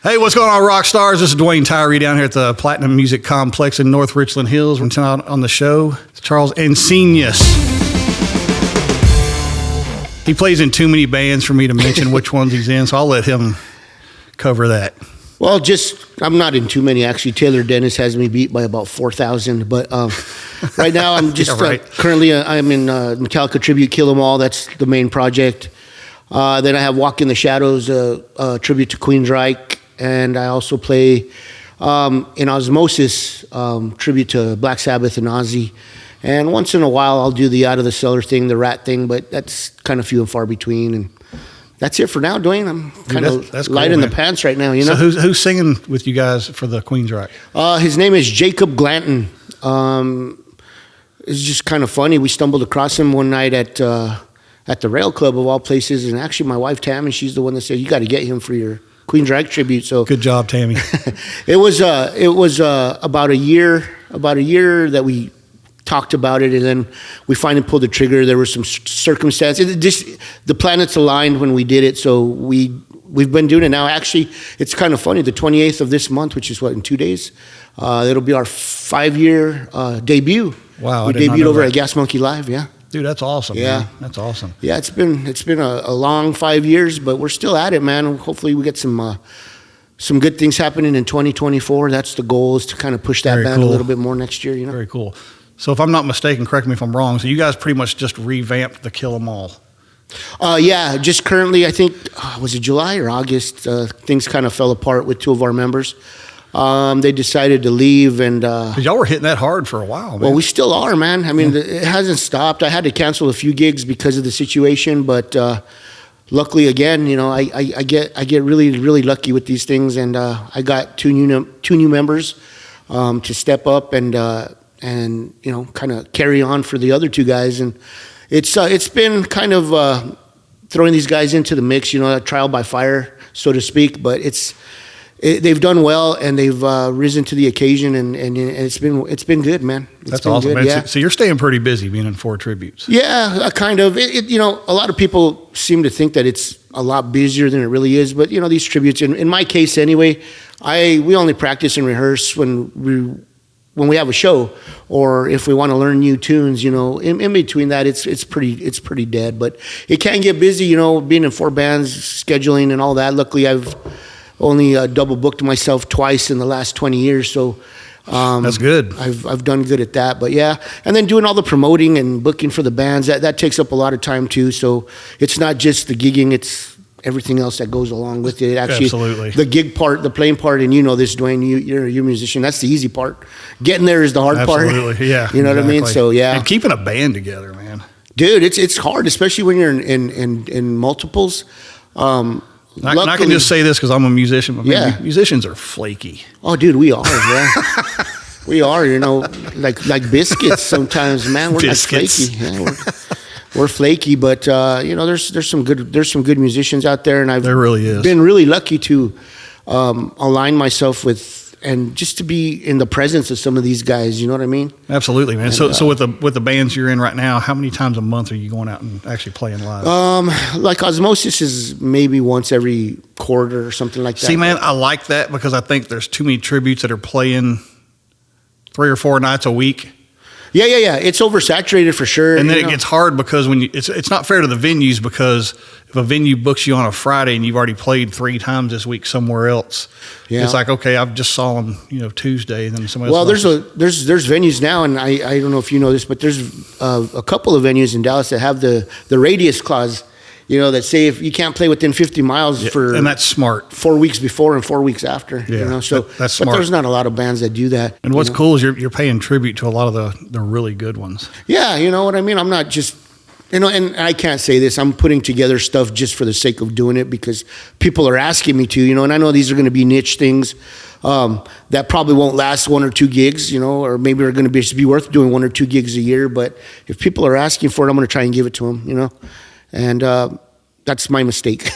Hey, what's going on, rock stars? This is Dwayne Tyree down here at the Platinum Music Complex in North Richland Hills. We're tonight on the show. It's Charles Encinias. He plays in too many bands for me to mention which ones he's in, so I'll let him cover that. Well, I'm not in too many, actually. Taylor Dennis has me beat by about 4,000. But right now, I'm just currently I'm in Metallica Tribute Kill 'Em All. That's the main project. Then I have Walk in the Shadows, tribute to Queensryche. And I also play in Osmosis, tribute to Black Sabbath and Ozzy. And once in a while, I'll do the Out of the Cellar thing, the Rat thing, but that's kind of few and far between. And that's it for now, Dwayne. I'm kind of light in the pants right now, you know? So who's singing with you guys for the Queensryche? His name is Jacob Glanton. It's just kind of funny. We stumbled across him one night at the Rail Club of all places. And actually, my wife, Tammy, she's the one that said, you got to get him for your Queensryche tribute. So good job, Tammy. It was about a year that we talked about it, and then we finally pulled the trigger. There were some circumstances. The planets aligned when we did it, so we've been doing it now. Actually, it's kind of funny. The 28th of this month, which is in 2 days, it'll be our 5-year debut. Wow, we debuted over at Gas Monkey Live. Yeah. Dude, that's awesome. Yeah, man. That's awesome. Yeah, it's been a long 5 years, but we're still at it, man. Hopefully, we get some good things happening in 2024. That's the goal, is to kind of push that band a little bit more next year. You know, very cool. So, if I'm not mistaken, correct me if I'm wrong. So, you guys pretty much just revamped the Kill 'Em All. Yeah, just currently, I think was it July or August? Things kind of fell apart with two of our members. They decided to leave, and y'all were hitting that hard for a while, man. Well, we still are, man. I mean, it hasn't stopped. I had to cancel a few gigs because of the situation, but luckily, again, you know, I get really, really lucky with these things, and I got two new members to step up and you know, kind of carry on for the other two guys, and it's been kind of throwing these guys into the mix, you know, a trial by fire, so to speak, but they've done well, and they've risen to the occasion, and it's been good, man. That's awesome, man. Yeah. So you're staying pretty busy being in 4 tributes. Yeah, kind of. You know, a lot of people seem to think that it's a lot busier than it really is, but you know, these tributes, in my case anyway, we only practice and rehearse when we have a show, or if we want to learn new tunes. You know, in between that, it's pretty dead. But it can get busy, you know, being in 4 bands, scheduling and all that. Luckily, I've only double booked myself twice in the last 20 years, so that's good. I've done good at that. But yeah, and then doing all the promoting and booking for the bands, that takes up a lot of time too. So it's not just the gigging; it's everything else that goes along with it. Actually, absolutely. The gig part, the playing part, and you know this, Dwayne. You're a musician. That's the easy part. Getting there is the hard part. Absolutely, yeah. You know what I mean? So yeah, and keeping a band together, man. Dude, it's hard, especially when you're in multiples. I can just say this because I'm a musician. But yeah, musicians are flaky. Oh, dude, we are. Yeah. We are. You know, like biscuits sometimes, man. We're biscuits. Like flaky. Yeah, we're flaky, but you know, there's some good musicians out there, and there really is. Been really lucky to align myself with, and just to be in the presence of some of these guys. You know what I mean? Absolutely, man. And, so with the bands you're in right now, how many times a month are you going out and actually playing live? Like Osmosis is maybe once every quarter or something like that. See, man, I like that because I think there's too many tributes that are playing 3 or 4 nights a week. Yeah. It's oversaturated for sure. And then it gets hard because when it's not fair to the venues, because if a venue books you on a Friday and you've already played 3 times this week somewhere else, it's like, okay, I've just saw them, you know, Tuesday, and then somebody else. Well, there's venues now, and I don't know if you know this, but there's a couple of venues in Dallas that have the radius clause. You know, that say if you can't play within 50 miles and that's smart. 4 weeks before and 4 weeks after. Yeah, you know, so that's smart. But there's not a lot of bands that do that. And what's cool is you're paying tribute to a lot of the really good ones. Yeah, you know what I mean? I'm not just, you know, and I can't say this, I'm putting together stuff just for the sake of doing it because people are asking me to, you know, and I know these are going to be niche things that probably won't last 1 or 2 gigs, you know, or maybe are going to be worth doing 1 or 2 gigs a year. But if people are asking for it, I'm going to try and give it to them, you know, and that's my mistake.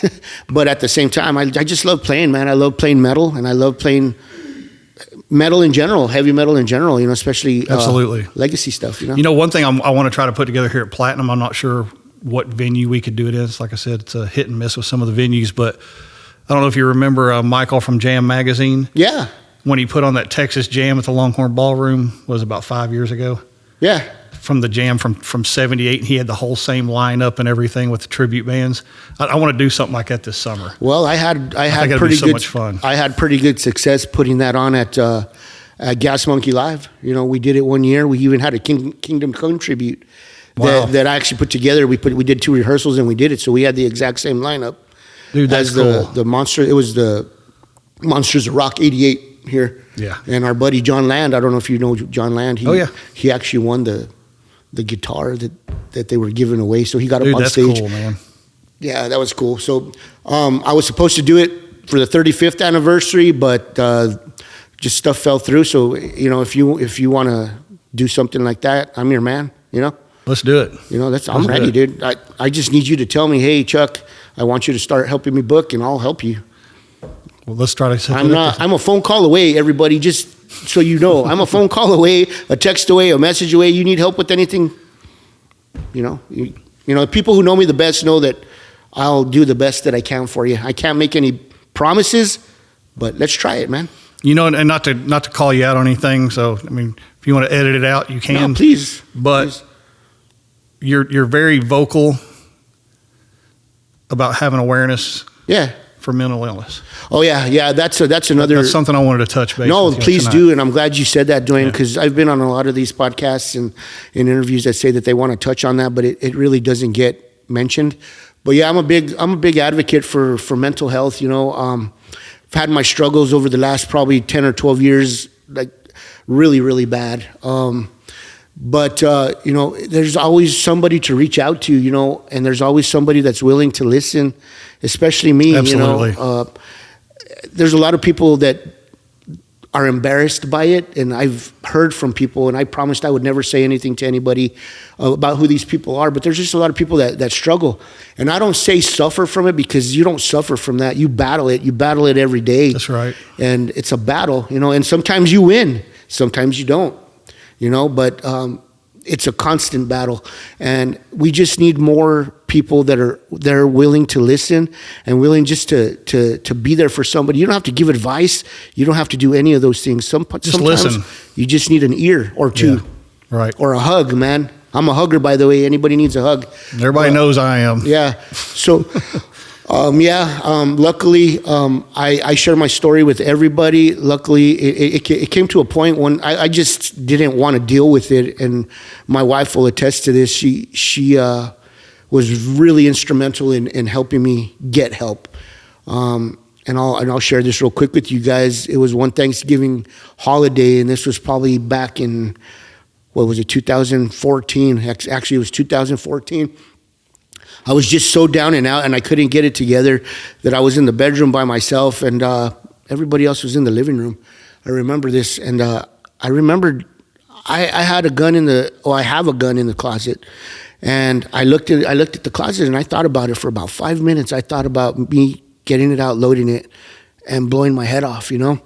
But at the same time, I just love playing, man. I love playing metal, and I love playing metal in general, heavy metal in general, you know, especially absolutely legacy stuff, you know. You know, one thing I want to try to put together here at Platinum, I'm not sure what venue we could do it in. Like I said, it's a hit and miss with some of the venues, but I don't know if you remember Michael from Jam Magazine. Yeah. When he put on that Texas Jam at the Longhorn Ballroom, was about 5 years ago. Yeah. From the Jam from 78, and he had the whole same lineup and everything with the tribute bands. I want to do something like that this summer. Well, I had pretty good, much fun. I had pretty good success putting that on at Gas Monkey Live. You know, we did it one year. We even had a Kingdom Come tribute that I actually put together. We did 2 rehearsals and we did it. So we had the exact same lineup. Dude, that's as cool. the Monster. It was the Monsters of Rock '88 here. Yeah. And our buddy John Land. I don't know if you know John Land. He actually won the guitar that they were giving away. So he got up on stage. That's cool, man. Yeah, that was cool. So I was supposed to do it for the 35th anniversary, but just stuff fell through. So, you know, if you want to do something like that, I'm your man, you know? Let's do it. You know, I'm ready, dude. I just need you to tell me, hey, Chuck, I want you to start helping me book, and I'll help you. Well, let's try to. I'm a phone call away, everybody, just so you know. I'm a phone call away, a text away, a message away. You need help with anything, you know? You know, people who know me the best know that I'll do the best that I can for you. I can't make any promises, but let's try it, man. You know, and not to call you out on anything. So, I mean, if you want to edit it out, you can. No, please. But please. You're very vocal about having awareness. Yeah. For mental illness. Oh yeah. That's another. That's something I wanted to touch base. No, with please tonight. do, and I'm glad you said that, Dwayne, because I've been on a lot of these podcasts and in interviews that say that they want to touch on that, but it really doesn't get mentioned. But yeah, I'm a big advocate for mental health. You know, I've had my struggles over the last probably 10 or 12 years, like really, really bad. But you know, there's always somebody to reach out to, you know, and there's always somebody that's willing to listen, especially me. Absolutely. You know, there's a lot of people that are embarrassed by it, and I've heard from people, and I promised I would never say anything to anybody about who these people are, but there's just a lot of people that struggle. And I don't say suffer from it, because you don't suffer from that. You battle it every day. That's right. And it's a battle, you know, and sometimes you win, sometimes you don't. You know, but it's a constant battle, and we just need more people that are willing to listen and willing just to be there for somebody. You don't have to give advice. You don't have to do any of those things. Sometimes listen. You just need an ear or two, right? Or a hug, man. I'm a hugger, by the way. Anybody needs a hug. Everybody knows I am. Yeah. So. Luckily, I share my story with everybody. Luckily, it came to a point when I just didn't want to deal with it, and my wife will attest to this. She was really instrumental in helping me get help. And I'll share this real quick with you guys. It was one Thanksgiving holiday, and this was probably back in 2014. Actually, it was 2014. I was just so down and out, and I couldn't get it together, that I was in the bedroom by myself, and everybody else was in the living room. I remember this, and I remembered I had a gun I have a gun in the closet, and I looked at the closet, and I thought about it for about 5 minutes. I thought about me getting it out, loading it, and blowing my head off, you know.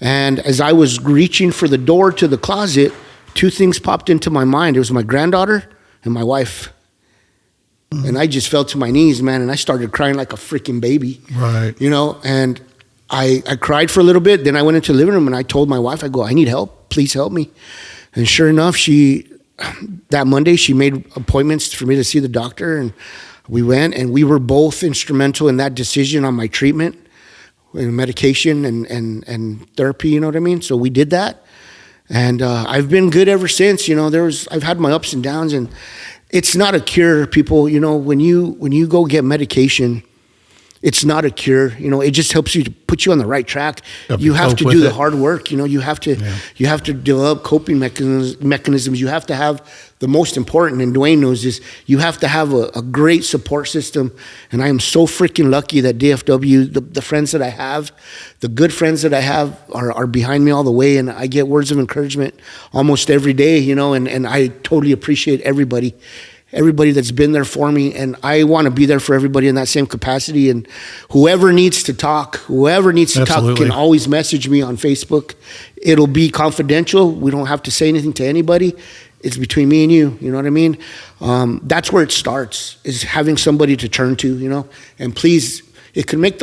And as I was reaching for the door to the closet, 2 things popped into my mind. It was my granddaughter and my wife. And I just fell to my knees, man, and I started crying like a freaking baby. Right. You know, and I cried for a little bit. Then I went into the living room, and I told my wife, I go, I need help. Please help me. And sure enough, that Monday, she made appointments for me to see the doctor, and we went, and we were both instrumental in that decision on my treatment and medication and therapy, you know what I mean? So we did that. And I've been good ever since. You know, I've had my ups and downs, and it's not a cure, people. You know, when you go get medication, it's not a cure. You know, it just helps you to put you on the right track. You have to do the hard work. You know, you have to develop coping mechanisms. You have to have the most important, and Dwayne knows this, you have to have a great support system. And I am so freaking lucky that DFW, the friends that I have, the good friends that I have are behind me all the way, and I get words of encouragement almost every day, you know, and I totally appreciate everybody that's been there for me, and I want to be there for everybody in that same capacity. And whoever needs to talk can always message me on Facebook. It'll be confidential. We don't have to say anything to anybody. It's between me and you. You know what I mean? That's where it starts, is having somebody to turn to. You know, and please, it can make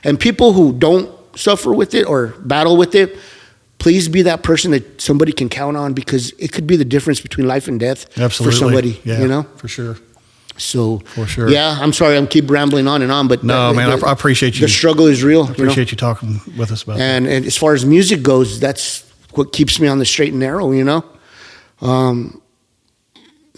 and people who don't suffer with it or battle with it, please be that person that somebody can count on, because it could be the difference between life and death. Absolutely. For somebody, yeah, you know? For sure. So, for sure. Yeah, I'm sorry, I'm keep rambling on and on, but no, man, I appreciate you. The struggle is real. I appreciate you talking with us about and as far as music goes, that's what keeps me on the straight and narrow, you know?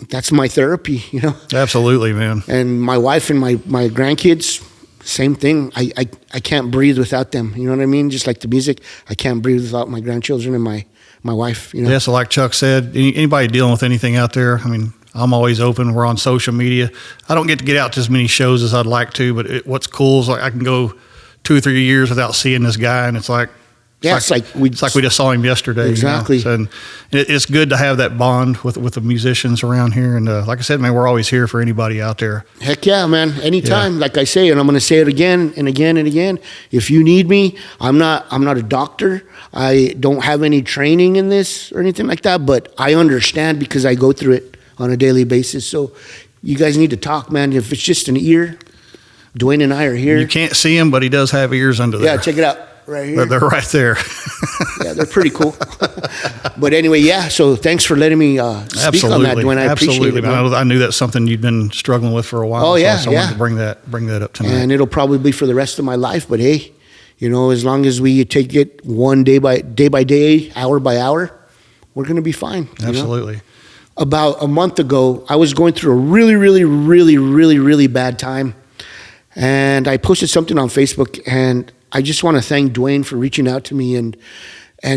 That's my therapy, you know? Absolutely, man. And my wife and my grandkids, same thing. I can't breathe without them. You know what I mean? Just like the music, I can't breathe without my grandchildren and my wife. You know? Yeah, so like Chuck said, anybody dealing with anything out there, I mean, I'm always open. We're on social media. I don't get to get out to as many shows as I'd like to, but what's cool is like I can go 2 or 3 years without seeing this guy, and it's like it's like we just saw him yesterday. Exactly. You know? And it's good to have that bond with the musicians around here. And like I said, man, we're always here for anybody out there. Heck yeah, man. Anytime. Yeah. Like I say, and I'm going to say it again and again and again. If you need me, I'm not a doctor. I don't have any training in this or anything like that, but I understand because I go through it on a daily basis. So you guys need to talk, man. If it's just an ear, Dwayne and I are here. You can't see him, but he does have ears under there. Yeah, check it out. Right here. They're right there. Yeah, they're pretty cool. But anyway, yeah, so thanks for letting me speak on that, Dwayne. I appreciate it. I knew that's something you'd been struggling with for a while. Oh, yeah, so I wanted to bring that up tonight. And it'll probably be for the rest of my life. But hey, you know, as long as we take it one day by day, hour by hour, we're going to be fine. Absolutely. You know? About a month ago, I was going through a really, really, really, really, really bad time. And I posted something on Facebook, and I just want to thank Dwayne for reaching out to me and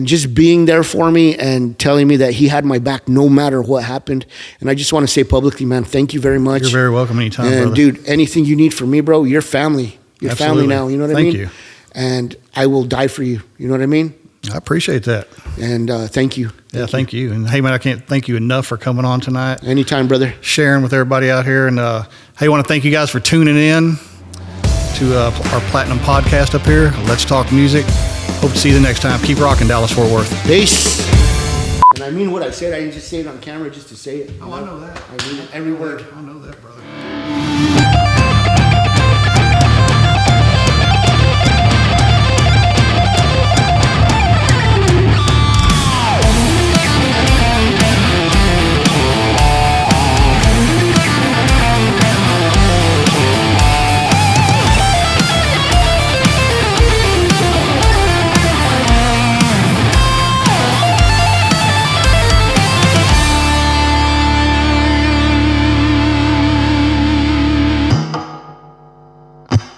just being there for me and telling me that he had my back no matter what happened. And I just want to say publicly, man, thank you very much. You're very welcome anytime, and brother. Dude, anything you need from me, bro, you're family. You're Absolutely. family now, you know what I mean? Thank you. And I will die for you, you know what I mean? I appreciate that. And thank you. Thank you. And hey, man, I can't thank you enough for coming on tonight. Anytime, brother. Sharing with everybody out here. And hey, I want to thank you guys for tuning in to our Platinum podcast up here. Let's talk music. Hope to see you the next time. Keep rocking, Dallas-Fort Worth. Peace. And I mean what I said. I didn't just say it on camera just to say it. Oh, I know that. I mean every word. I know that, brother.